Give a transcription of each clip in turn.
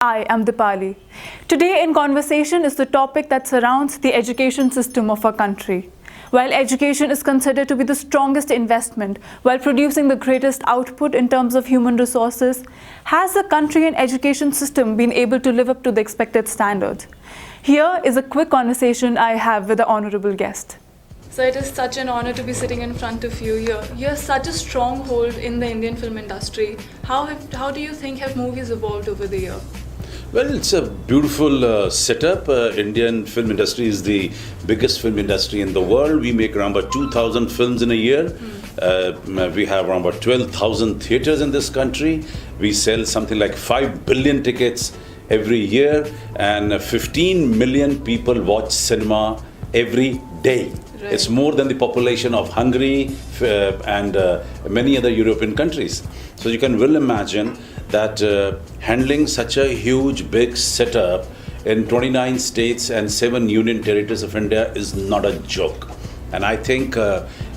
I am Dipali. Today in conversation is the topic that surrounds the education system of our country. While education is considered to be the strongest investment while producing the greatest output in terms of human resources, has the country and education system been able to live up to the expected standards? Here is a quick conversation I have with the honorable guest. So it is such an honor to be sitting in front of you here. You have such a stronghold in the Indian film industry. How do you think have movies evolved over the year? Well, it's a beautiful setup. Indian film industry is the biggest film industry in the world. We make around about 2,000 films in a year. We have around about 12,000 theatres in this country. We sell something like 5 billion tickets every year, and 15 million people watch cinema every day. Right. It's more than the population of Hungary and many other European countries. So you can well imagine that handling such a huge, big setup in 29 states and 7 union territories of India is not a joke. And I think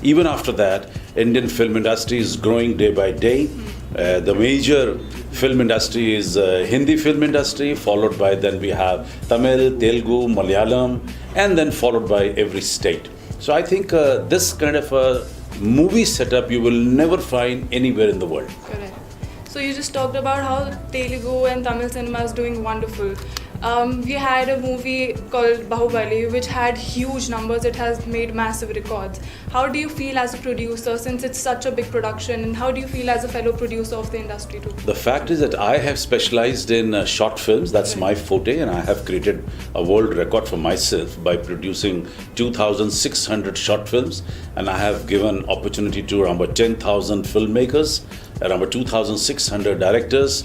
even after that, Indian film industry is growing day by day. The major film industry is Hindi film industry, followed by then we have Tamil, Telugu, Malayalam, and then followed by every state. So I think this kind of a movie setup you will never find anywhere in the world. Correct. So you just talked about how Telugu and Tamil cinema is doing wonderful. We had a movie called Bahubali which had huge numbers. It has made massive records. How do you feel as a producer since it's such a big production, and how do you feel as a fellow producer of the industry too? The fact is that I have specialized in short films. That's my forte, and I have created a world record for myself by producing 2,600 short films, and I have given opportunity to around about 10,000 filmmakers, around about 2,600 directors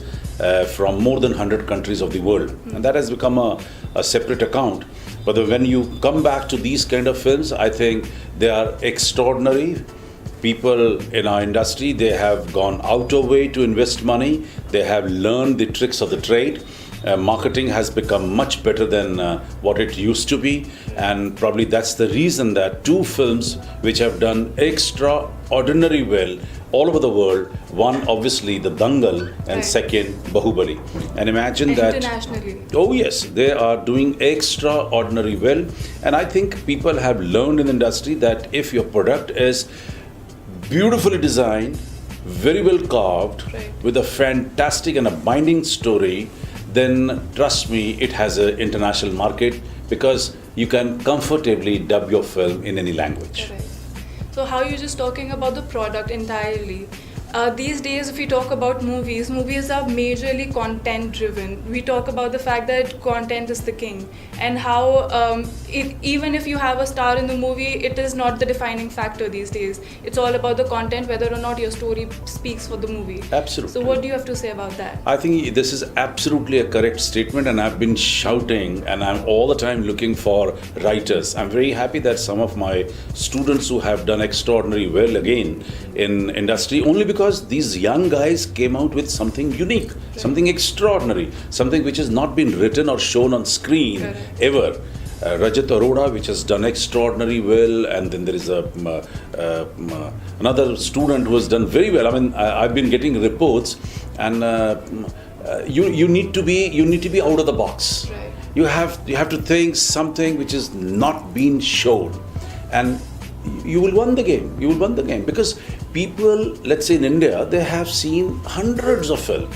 from more than 100 countries of the world. And that has become a separate account. But when you come back to these kind of films, I think they are extraordinary. People in our industry, they have gone out of way to invest money. They have learned the tricks of the trade. Marketing has become much better than what it used to be, and probably that's the reason that 2 films which have done extraordinary well all over the world, one obviously the Dangal and second Bahubali. And imagine that internationally. Oh yes, they are doing extraordinary well, and I think people have learned in the industry that if your product is beautifully designed, very well carved, with a fantastic and a binding story, then trust me, it has an international market, because you can comfortably dub your film in any language. Correct. So how you're just talking about the product entirely. These days, if we talk about movies are majorly content driven. We talk about the fact that content is the king, and how even if you have a star in the movie, it is not the defining factor these days. It's all about the content, whether or not your story speaks for the movie. Absolutely. So what do you have to say about that? I think this is absolutely a correct statement, and I've been shouting, and I'm all the time looking for writers. I'm very happy that some of my students who have done extraordinarily well again in industry, only because these young guys came out with something unique, something extraordinary, something which has not been written or shown on screen ever. Rajat Arora, which has done extraordinarily well, and then there is another student who has done very well. I mean, I've been getting reports, and you need to be out of the box. Right. You have to think something which is not being shown, and you will win the game. You will win the game, because people, let's say in India, they have seen hundreds of films.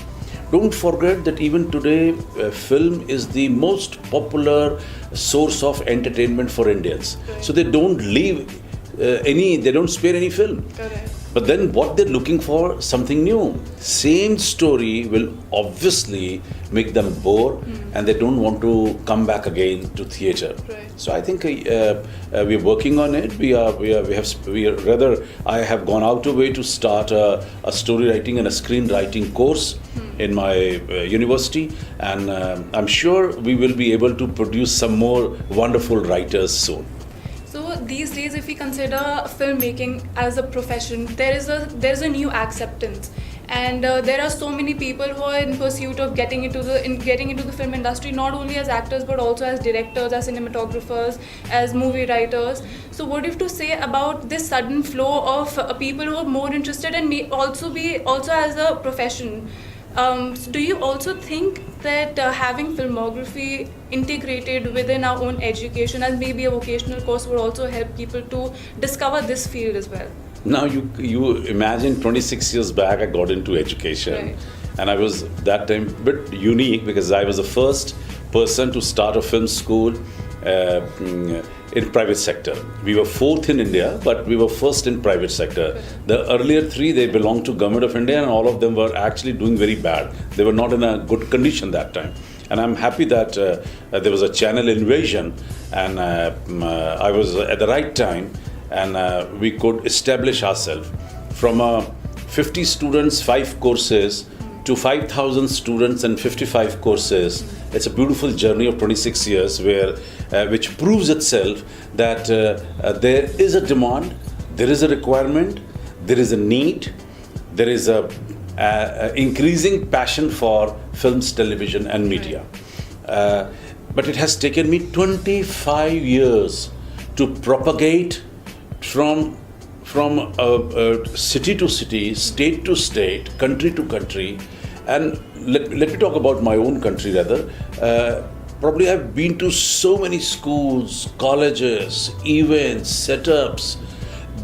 Don't forget that even today, film is the most popular source of entertainment for Indians. Right. So they don't they don't spare any film. Correct. But then what they're looking for, something new. Same story will obviously make them bored, and they don't want to come back again to theatre. Right. So I think we're working on it. I have gone out of way to start a story writing and a screenwriting course in my university, and I'm sure we will be able to produce some more wonderful writers soon. So these days, if we consider filmmaking as a profession, there is a new acceptance, and there are so many people who are in pursuit of getting into the film industry, not only as actors but also as directors, as cinematographers, as movie writers. So what do you have to say about this sudden flow of people who are more interested and may also as a profession So do you also think that having filmography integrated within our own education as maybe a vocational course would also help people to discover this field as well? Now you imagine 26 years back I got into education, Right. and I was that time a bit unique because I was the first person to start a film school in private sector. We were fourth in India, but we were first in private sector. The earlier three, they belonged to Government of India, and all of them were actually doing very bad. They were not in a good condition that time. And I'm happy that there was a channel invasion, and I was at the right time, and we could establish ourselves from 50 students, 5 courses, to 5,000 students and 55 courses. It's a beautiful journey of 26 years which proves itself that there is a demand, there is a requirement, there is a need, there is a increasing passion for films, television and media. But it has taken me 25 years to propagate from city to city, state to state, country to country. And let me talk about my own country rather. Probably I've been to so many schools, colleges, events, setups,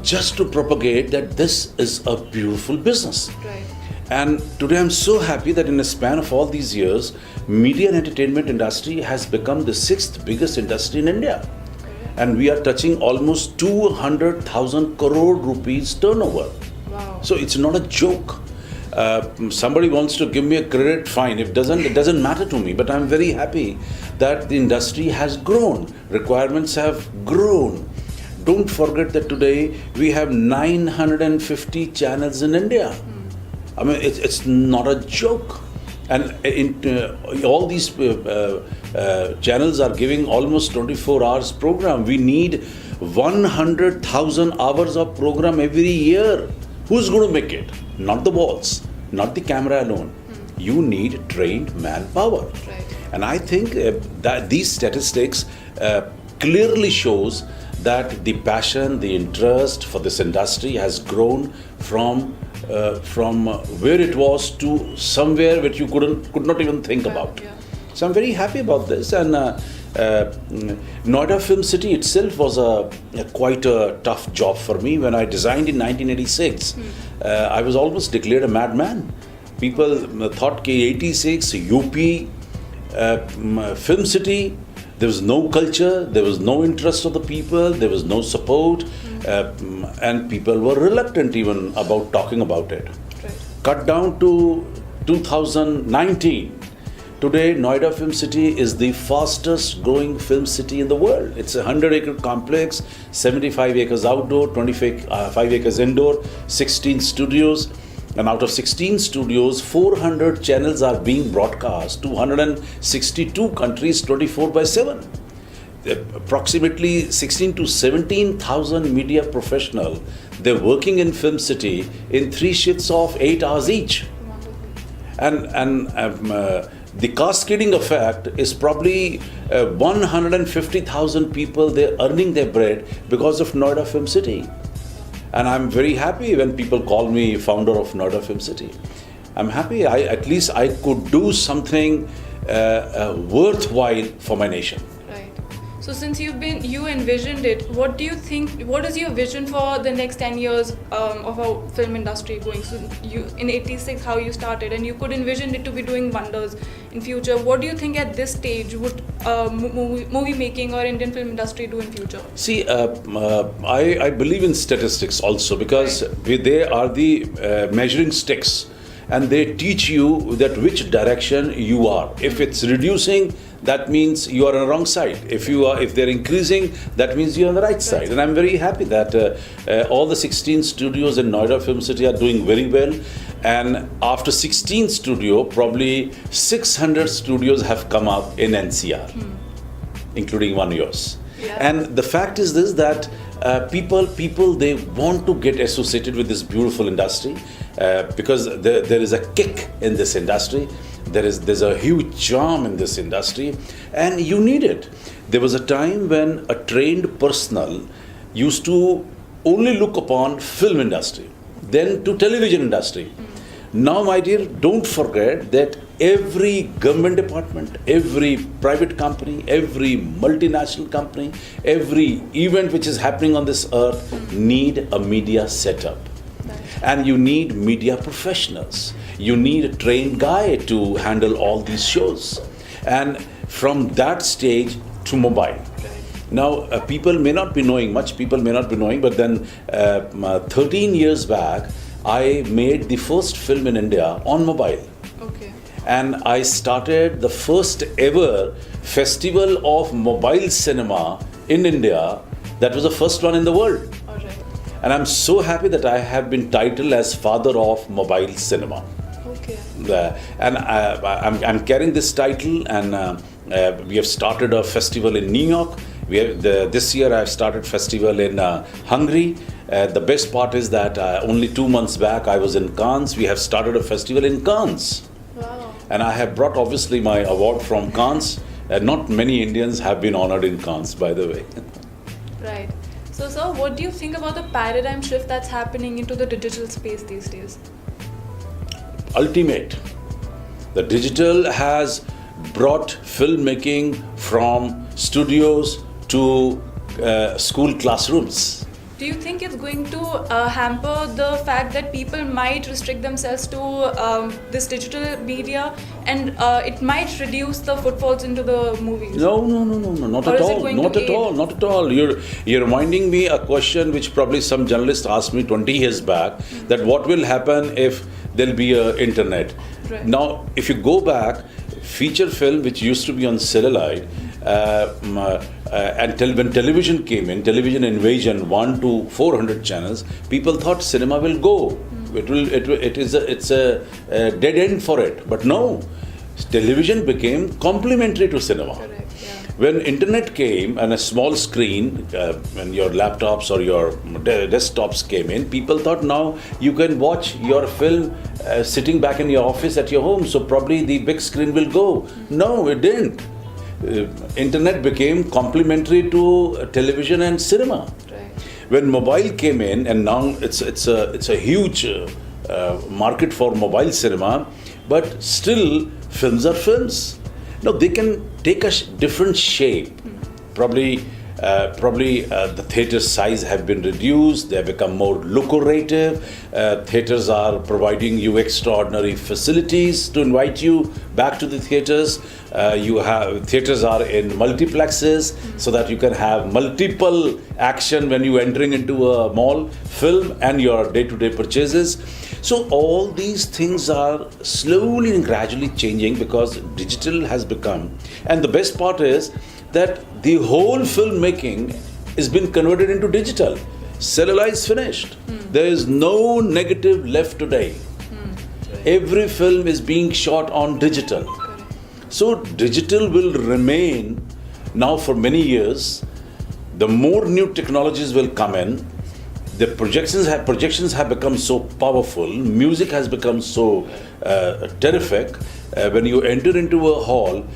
just to propagate that this is a beautiful business. Right. And today I'm so happy that in a span of all these years, media and entertainment industry has become the 6th biggest industry in India. And we are touching almost 200,000 crore rupees turnover. Wow. So it's not a joke. Somebody wants to give me a credit, fine. It doesn't matter to me. But I'm very happy that the industry has grown. Requirements have grown. Don't forget that today we have 950 channels in India. I mean, it's not a joke. And all these channels are giving almost 24 hours program. We need 100,000 hours of program every year. Who's going to make it? Not the walls, not the camera alone. You need trained manpower. Right. And I think that these statistics clearly shows that the passion, the interest for this industry has grown from where it was to somewhere which you could not even think about. Yeah. So I'm very happy about this. And Noida Film City itself was quite a tough job for me. When I designed in 1986, I was almost declared a madman. People thought ki 86 UP Film City, there was no culture, there was no interest of the people, there was no support, and people were reluctant even about talking about it. Right. Cut down to 2019. Today, Noida Film City is the fastest growing film city in the world. It's a 100-acre complex, 75 acres outdoor, 25 acres indoor, 16 studios. And out of 16 studios, 400 channels are being broadcast to 162 countries 24/7. Approximately 16 to 17,000 media professionals, they're working in Film City in 3 shifts of 8 hours each. And the cascading effect is probably 150,000 people, they're earning their bread because of Noida Film City. And I'm very happy when people call me founder of Noida Film City. I'm happy, at least I could do something worthwhile for my nation. Right. So since you envisioned it, what do you think, what is your vision for the next 10 years of our film industry going? So you, in 86, how you started, and you could envision it to be doing wonders in future. What do you think at this stage would movie making or Indian film industry do in future? See, I believe in statistics also, because they are the measuring sticks, and they teach you that which direction you are. If it's reducing, that means you are on the wrong side. If they're increasing, that means you're on the right side. And I'm very happy that all the 16 studios in Noida Film City are doing very well. And after 16 studio, probably 600 studios have come up in NCR, including one yours. Yeah. And the fact is this, that people they want to get associated with this beautiful industry because there is a kick in this industry. There's a huge charm in this industry, and you need it. There was a time when a trained personnel used to only look upon film industry, then to television industry. Now, my dear, don't forget that every government department, every private company, every multinational company, every event which is happening on this earth need a media setup. And you need media professionals. You need a trained guy to handle all these shows. And from that stage to mobile. Now, people may not be knowing, but then 13 years back, I made the first film in India on mobile. Okay. And I started the first ever festival of mobile cinema in India. That was the first one in the world. All right. And I'm so happy that I have been titled as father of mobile cinema. Okay. And I'm carrying this title, and we have started a festival in New York. This year I've started festival in Hungary. The best part is that only 2 months back I was in Cannes. We have started a festival in Cannes. Wow. And I have brought obviously my award from Cannes. Not many Indians have been honored in Cannes, by the way. Right. So, sir, what do you think about the paradigm shift that's happening into the digital space these days? Ultimate. The digital has brought filmmaking from studios to school classrooms. Do you think it's going to hamper the fact that people might restrict themselves to this digital media, and it might reduce the footfalls into the movies? No, not Or at is it all. going to Not at aid? all. Not at all. You're reminding me a question which probably some journalist asked me 20 years back, that what will happen if there'll be a internet. Right. Now, if you go back, feature film which used to be on celluloid, when television came in, television invasion, 1 to 400 channels, people thought cinema will go. It's a dead end for it. But no, television became complementary to cinema. Correct, yeah. When internet came and a small screen, when your laptops or your desktops came in, people thought now you can watch your film sitting back in your office at your home, so probably the big screen will go. No, it didn't. Internet became complementary to television and cinema. Right. When mobile came in, and now it's a huge market for mobile cinema, but still films are films. Now they can take a different shape. Probably the theatre size have been reduced. They have become more lucrative. Theatres are providing you extraordinary facilities to invite you back to the theatres. Theatres are in multiplexes so that you can have multiple action when you entering into a mall, film, and your day-to-day purchases. So all these things are slowly and gradually changing because digital has become. And the best part is that the whole filmmaking has been converted into digital. Celluloid is finished. There is no negative left today. Every film is being shot on digital. So digital will remain now for many years. The more new technologies will come in. The projections have become so powerful. Music has become so terrific. When you enter into a hall,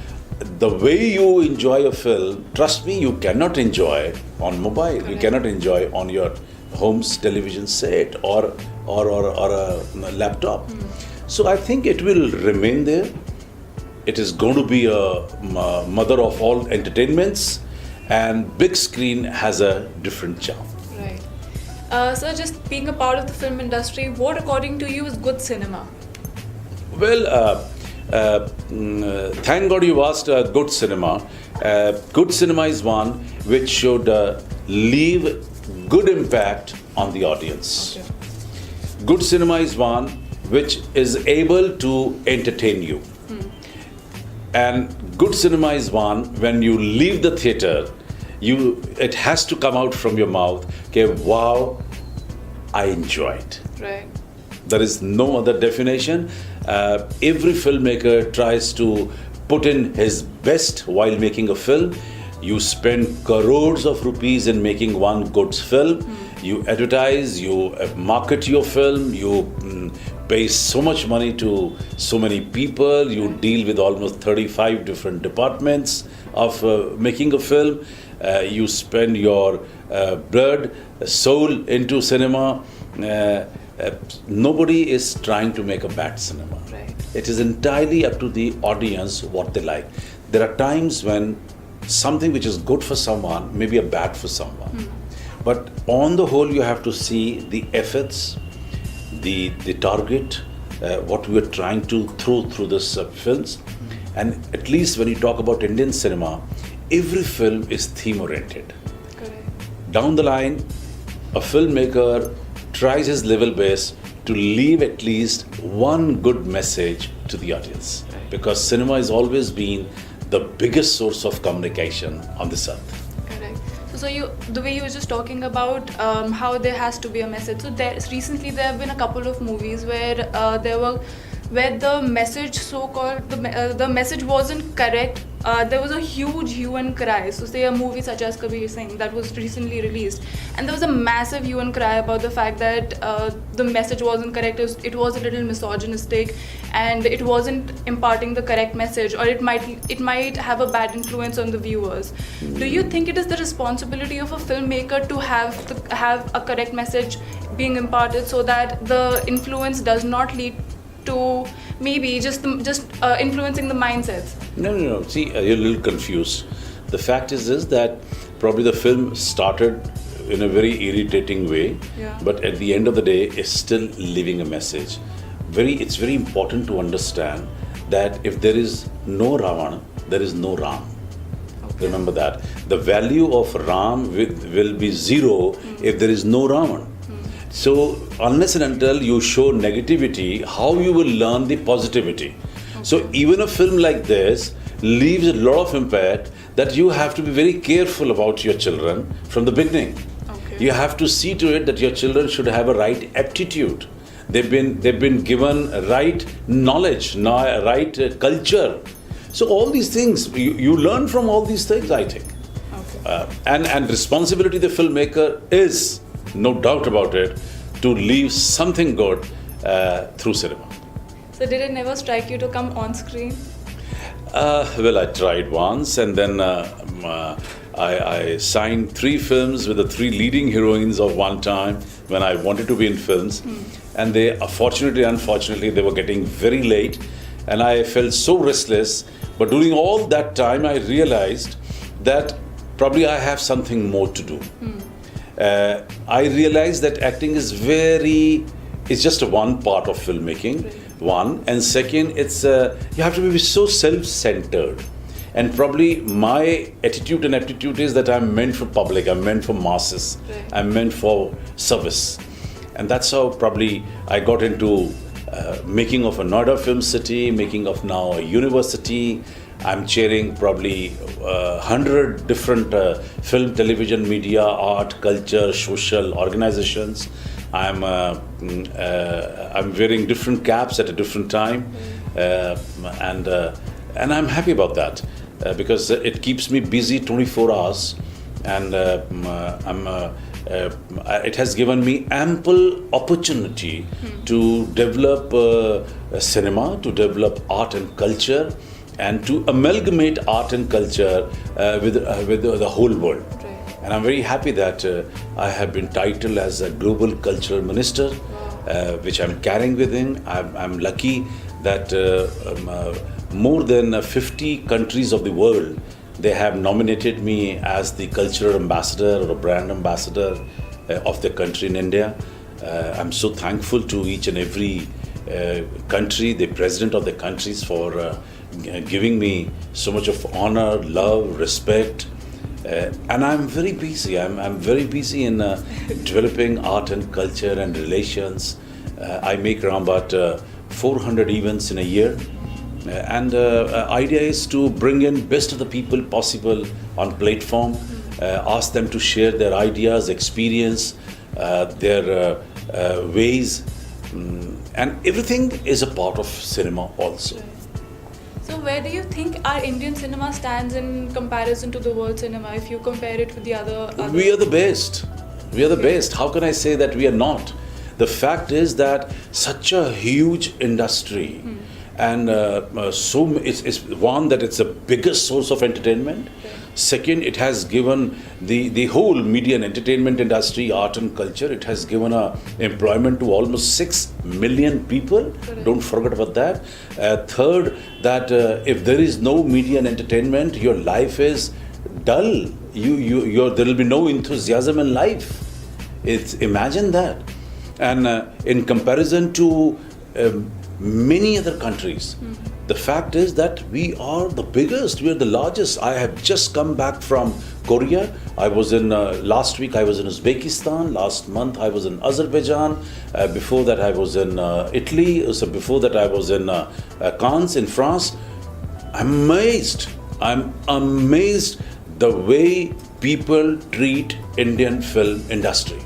the way you enjoy a film, trust me, you cannot enjoy on mobile. You cannot enjoy on your home's television set or a laptop. So I think it will remain there. It is going to be a mother of all entertainments, and big screen has a different charm. Right. So just being a part of the film industry, what according to you is good cinema? Well, thank God you asked good cinema. Good cinema is one which should leave good impact on the audience. Okay. Good cinema is one which is able to entertain you. And good cinema is one when you leave the theater, it has to come out from your mouth, okay, wow, I enjoyed. Right. There is no other definition. Every filmmaker tries to put in his best while making a film. You spend crores of rupees in making one good film. You advertise, you market your film, you pay so much money to so many people, you deal with almost 35 different departments of making a film. You spend your blood, soul into cinema. nobody is trying to make a bad cinema. Right. It is entirely up to the audience what they like. There are times when something which is good for someone may be a bad for someone. But on the whole, you have to see the efforts, the target, what we are trying to throw through this films. And at least when you talk about Indian cinema, every film is theme oriented. Correct. Down the line, a filmmaker tries his level best to leave at least one good message to the audience. Right. Because cinema has always been the biggest source of communication on this earth. Correct. So the way you were just talking about how there has to be a message. So recently there have been a couple of movies where where the message, so-called the message wasn't correct. There was a huge hue and cry. So say a movie such as Kabir Singh that was recently released, and there was a massive hue and cry about the fact that the message wasn't correct. It was a little misogynistic, and it wasn't imparting the correct message, or it might have a bad influence on the viewers. Do you think it is the responsibility of a filmmaker to have a correct message being imparted so that the influence does not lead to maybe just influencing the mindsets? No. See, you're a little confused. The fact is that probably the film started in a very irritating way, Yeah. but at the end of the day, it's still leaving a message. It's very important to understand that if there is no Ravana, there is no Ram. Okay. Remember that. The value of Ram will be zero if there is no Ravan. So unless and until you show negativity, how you will learn the positivity? So even a film like this leaves a lot of impact that you have to be very careful about your children from the beginning. Okay. You have to see to it that your children should have a right aptitude. They've been given right knowledge, right culture. So all these things, you learn from all these things, I think. Okay. And responsibility the filmmaker is, no doubt about it, to leave something good through cinema. So did it never strike you to come on screen? Well, I tried once, and then I signed 3 films with the 3 leading heroines of one time when I wanted to be in films. And they, unfortunately, they were getting very late, and I felt so restless. But during all that time, I realized that probably I have something more to do. I realized that acting is it's just one part of filmmaking, one. And second, it's you have to be so self-centered. And probably my attitude and aptitude is that I'm meant for public, I'm meant for masses, Right. I'm meant for service. And that's how probably I got into making of a Noida Film City, making of now a university. I'm chairing probably 100 different film, television, media, art, culture, social organizations. I'm wearing different caps at a different time, and I'm happy about that because it keeps me busy 24 hours, and it has given me ample opportunity to develop cinema, to develop art and culture, and to amalgamate art and culture with the whole world. Right. And I'm very happy that I have been titled as a Global Cultural Minister, which I'm carrying within. I'm lucky that more than 50 countries of the world, they have nominated me as the cultural ambassador or a brand ambassador of the country in India. I'm so thankful to each and every country, the president of the countries, for giving me so much of honor, love, respect. And I'm very busy. I'm very busy in developing art and culture and relations. I make around about 400 events in a year. And idea is to bring in best of the people possible on platform, ask them to share their ideas, experience, their ways, and everything is a part of cinema also. So where do you think our Indian cinema stands in comparison to the world cinema if you compare it with the other? We are the best. We are the best. How can I say that we are not? The fact is that such a huge industry, And it's one, that it's the biggest source of entertainment. Second, it has given the whole media and entertainment industry, art and culture, it has given employment to almost 6 million people. Don't forget about that. Third, that if there is no media and entertainment, your life is dull. There will be no enthusiasm in life. Imagine that. And in comparison to many other countries, the fact is that we are the biggest, we are the largest. I have just come back from Korea. I was in, last week I was in Uzbekistan, last month I was in Azerbaijan, before that I was in Italy, so before that I was in Cannes in France. I'm amazed the way people treat Indian film industry.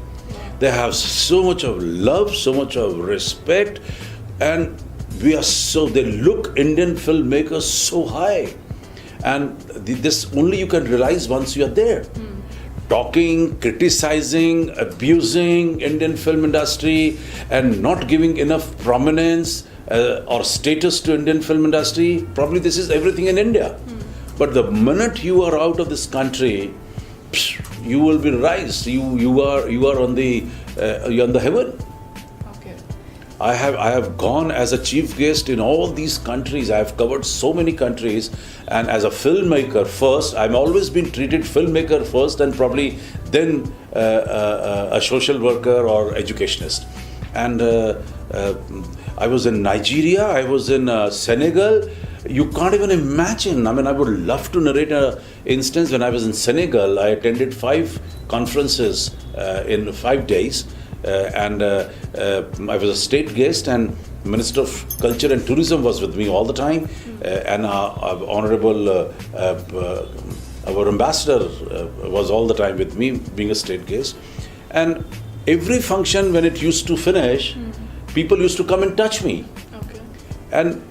They have so much of love, so much of respect, and they look Indian filmmakers so high. And this only you can realize once you are there. Talking, criticizing, abusing Indian film industry and not giving enough prominence or status to Indian film industry, probably this is everything in India. But the minute you are out of this country, you will be raised. You are on the heaven. Okay. I have gone as a chief guest in all these countries. I have covered so many countries, and as a filmmaker first, I've always been treated filmmaker first, and probably then a social worker or educationist. And I was in Nigeria. I was in Senegal. You can't even imagine. I mean, I would love to narrate an instance. When I was in Senegal, I attended 5 conferences in 5 days, and I was a state guest, and Minister of Culture and Tourism was with me all the time, and our Honorable our ambassador was all the time with me, being a state guest. And every function, when it used to finish, people used to come and touch me. Okay. And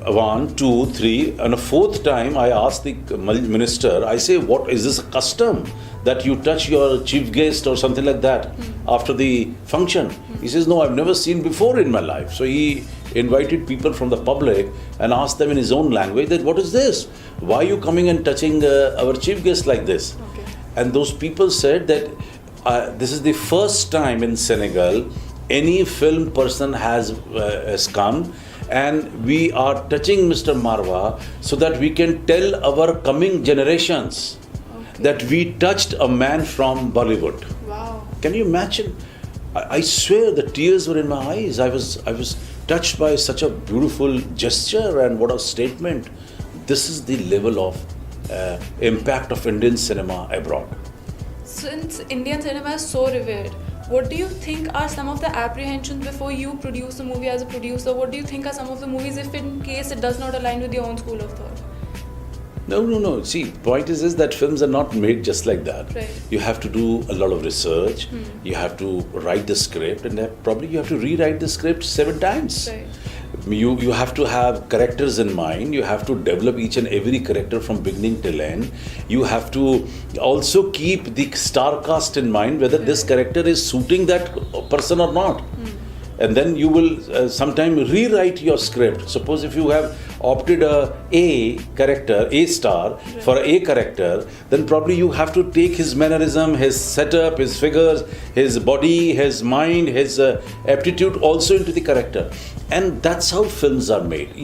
1, 2, 3, and a 4th time I asked the minister, I say, what is this a custom that you touch your chief guest or something like that after the function? He says, no, I've never seen before in my life. So he invited people from the public and asked them in his own language that, what is this? Why are you coming and touching our chief guest like this? Okay. And those people said that this is the first time in Senegal any film person has come, and we are touching Mr. Marwah so that we can tell our coming generations that we touched a man from Bollywood. Wow. Can you imagine? I swear the tears were in my eyes. I was touched by such a beautiful gesture, and what a statement. This is the level of impact of Indian cinema abroad. Since Indian cinema is so revered, what do you think are some of the apprehensions before you produce a movie as a producer? What do you think are some of the movies, if in case it does not align with your own school of thought? No. See, point is that films are not made just like that. Right. You have to do a lot of research. You have to write the script, and probably you have to rewrite the script 7 times. Right. You have to have characters in mind. You have to develop each and every character from beginning till end. You have to also keep the star cast in mind, whether this character is suiting that person or not. And then you will sometime rewrite your script. Suppose if you have opted a character, A star, for A character, then probably you have to take his mannerism, his setup, his figures, his body, his mind, his aptitude also into the character. And that's how films are made.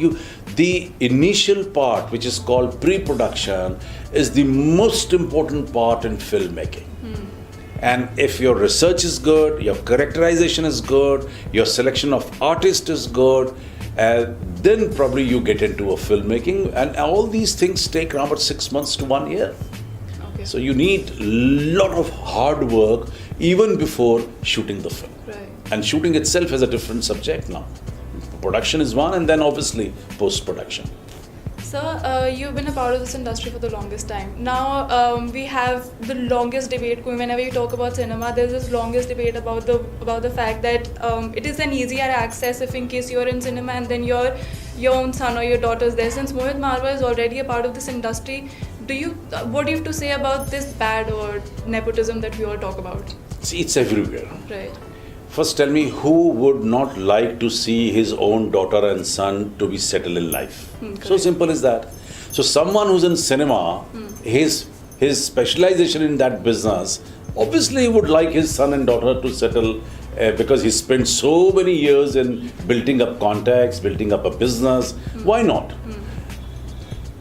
The initial part, which is called pre-production, is the most important part in filmmaking. And if your research is good, your characterization is good, your selection of artists is good, then probably you get into a filmmaking. And all these things take around about 6 months to 1 year. Okay. So you need a lot of hard work even before shooting the film. Right. And shooting itself is a different subject now. Production is one, and then obviously post-production. Sir, you've been a part of this industry for the longest time. Now we have the longest debate going. Whenever you talk about cinema, there's this longest debate about the fact that it is an easier access if in case you're in cinema and then your own son or your daughter is there. Since Mohit Marwah is already a part of this industry, what do you have to say about this bad or nepotism that we all talk about? See, it's everywhere. Right. First, tell me, who would not like to see his own daughter and son to be settled in life? So simple as that. So someone who's in cinema, his specialization in that business, obviously would like his son and daughter to settle because he spent so many years in building up contacts, building up a business. Why not?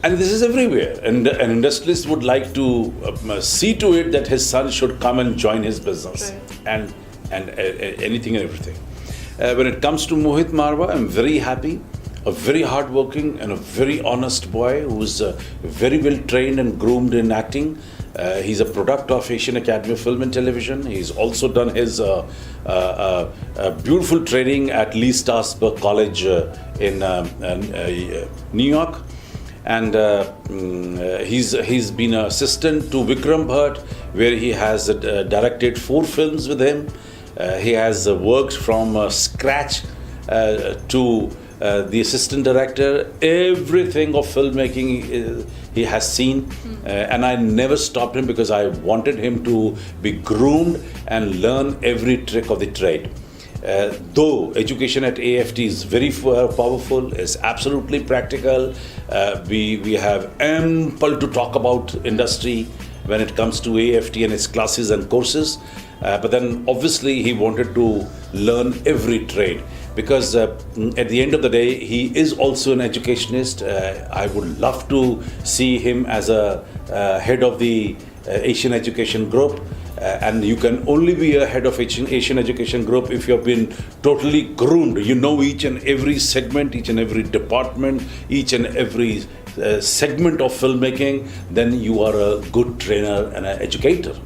And this is everywhere. And an industrialist would like to see to it that his son should come and join his business. Right. And anything and everything. When it comes to Mohit Marwah, I'm very happy. A very hardworking and a very honest boy who's very well trained and groomed in acting. He's a product of Asian Academy of Film and Television. He's also done his beautiful training at Lee Strasberg College in New York. And he's been an assistant to Vikram Bhatt, where he has directed 4 films with him. He has worked from scratch to the assistant director. Everything of filmmaking he has seen, and I never stopped him because I wanted him to be groomed and learn every trick of the trade. Though education at AFT is very powerful, it's absolutely practical. We have ample to talk about industry when it comes to AFT and its classes and courses. But then obviously he wanted to learn every trade because at the end of the day, he is also an educationist. I would love to see him as a head of the Asian Education Group. And you can only be a head of Asian Education Group if you have been totally groomed. You know each and every segment, each and every department, each and every segment of filmmaking. Then you are a good trainer and an educator.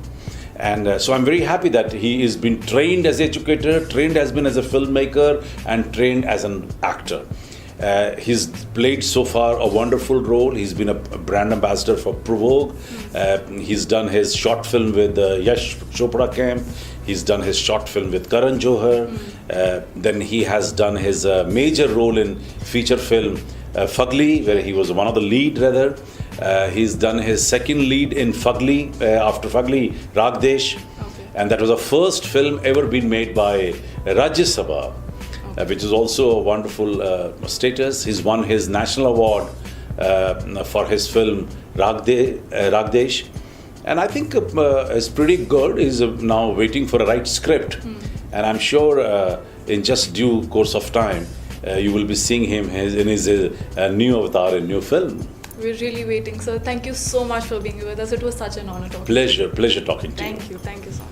And so I'm very happy that he has been trained as an educator, trained has been as a filmmaker, and trained as an actor. He's played so far a wonderful role. He's been a brand ambassador for Provoke. He's done his short film with Yash Chopra Camp. He's done his short film with Karan Johar. Then he has done his major role in feature film Fugly, where he was one of the lead rather. He's done his second lead in Fugly, after Fugly, Ragdesh. And that was the first film ever been made by Rajya Sabha. Which is also a wonderful status. He's won his national award for his film Ragdesh. And I think it's pretty good. He's now waiting for a right script. And I'm sure in just due course of time, you will be seeing him in his new avatar in new film. We're really waiting, sir. Thank you so much for being with us. It was such an honor talking. Pleasure talking to you. Thank you so much.